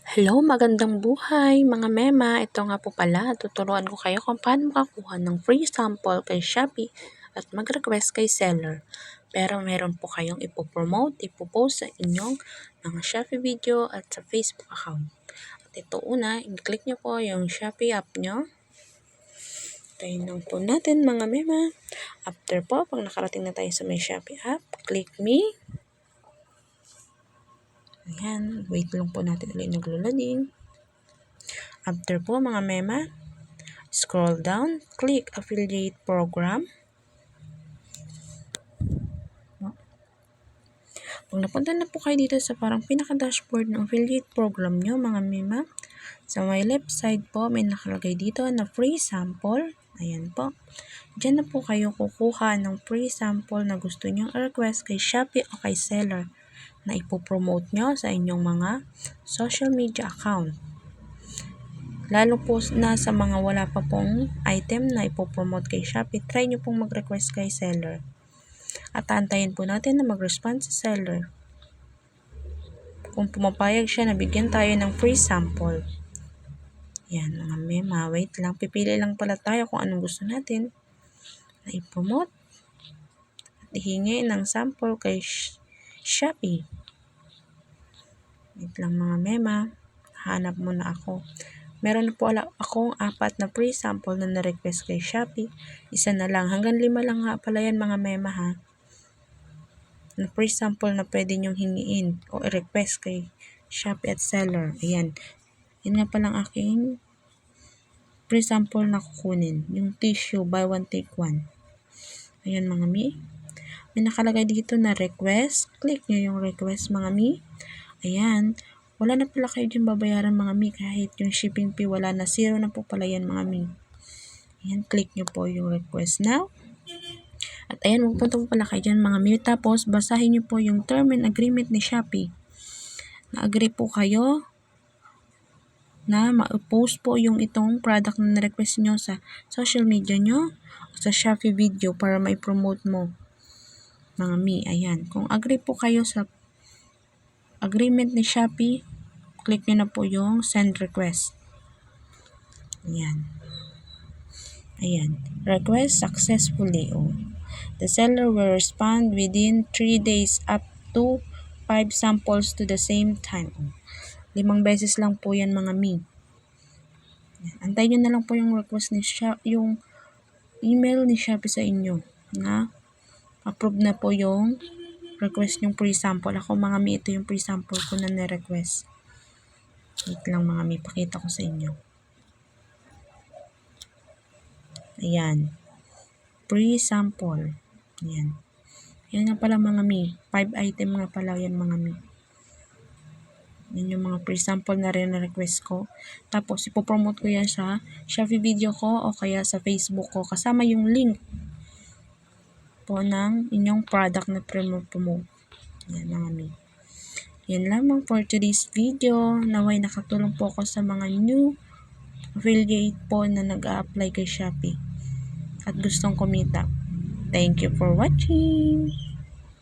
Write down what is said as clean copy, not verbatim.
Hello, magandang buhay mga mema. Ito nga po pala, tuturuan ko kayo kung paano makakuha ng free sample kay Shopee at mag-request kay seller. Pero meron po kayong ipopost sa inyong mga Shopee video at sa Facebook account. At ito una, i-click nyo po yung Shopee app nyo. Tayo lang po natin mga mema. After po, pag nakarating na tayo sa may Shopee app, click me. Ayan, wait lang po natin ulit naglo-loading. After po mga mema, scroll down, click affiliate program. Pag napunta na po kayo dito sa parang pinaka-dashboard ng affiliate program nyo mga mema, sa my left side po may nakalagay dito na free sample. Ayan po. Diyan na po kayo kukuha ng free sample na gusto nyo i-request kay Shopee o kay seller na ipopromote nyo sa inyong mga social media account. Lalo po na sa mga wala pa pong item na ipopromote kay Shopee, try nyo pong mag-request kay seller. At antayin po natin na mag-respond sa seller. Kung pumapayag siya, nabigyan tayo ng free sample. Yan mga mema, wait lang. Pipili lang pala tayo kung anong gusto natin na ipromote at ihingi ng sample kay Shopee. Wait lang mga mema, hanap muna ako. Meron na po akong 4 na free sample na na-request kay Shopee. Isa na lang. Hanggang 5 lang nga pala yan mga mema ha. Na free sample na pwede nyong hingiin o i-request kay Shopee at seller. Ayan. Yan nga palang aking free sample na kukunin. Yung tissue, buy one take one. Ayan mga mi. May nakalagay dito na request. Click nyo yung request mga mi. Ayan. Wala na pala kayo dyan babayaran mga mi. Kahit yung shipping fee wala na. 0 na po pala yan mga mi. Ayan. Click nyo po yung request now. At ayan. Magpunta po pala kayo dyan mga mi. Tapos basahin nyo po yung term and agreement ni Shopee. Na-agree po kayo na ma-post po yung itong product na na-request nyo sa social media nyo o sa Shopee video para ma-promote mo mga mi. Ayan. Kung agree po kayo sa agreement ni Shopee, click nyo na po yung send request. Ayan. Ayan. Request successfully. Oh. The seller will respond within 3 days up to 5 samples to the same time. 5 beses lang po yan mga mi. Antayin nyo na lang po yung request ni yung email ni Shopee sa inyo na approve na po yung request yung free sample. Ako mga mi, ito yung free sample ko na na-request. Wait lang mga mi, pakita ko sa inyo. Ayan. Free sample. Ayan. Yan nga pala mga mi. 5 item nga pala yan mga mi. Yan yung mga free sample na rin na-request ko. Tapos, ipopromote ko yan sa Shopee video ko o kaya sa Facebook ko. Kasama yung link po ng inyong product na promote. Yan mga mi. Yan lamang for today's video. Naway nakatulong po ako sa mga new affiliate po na nag-a-apply kay Shopee at gustong kumita. Thank you for watching.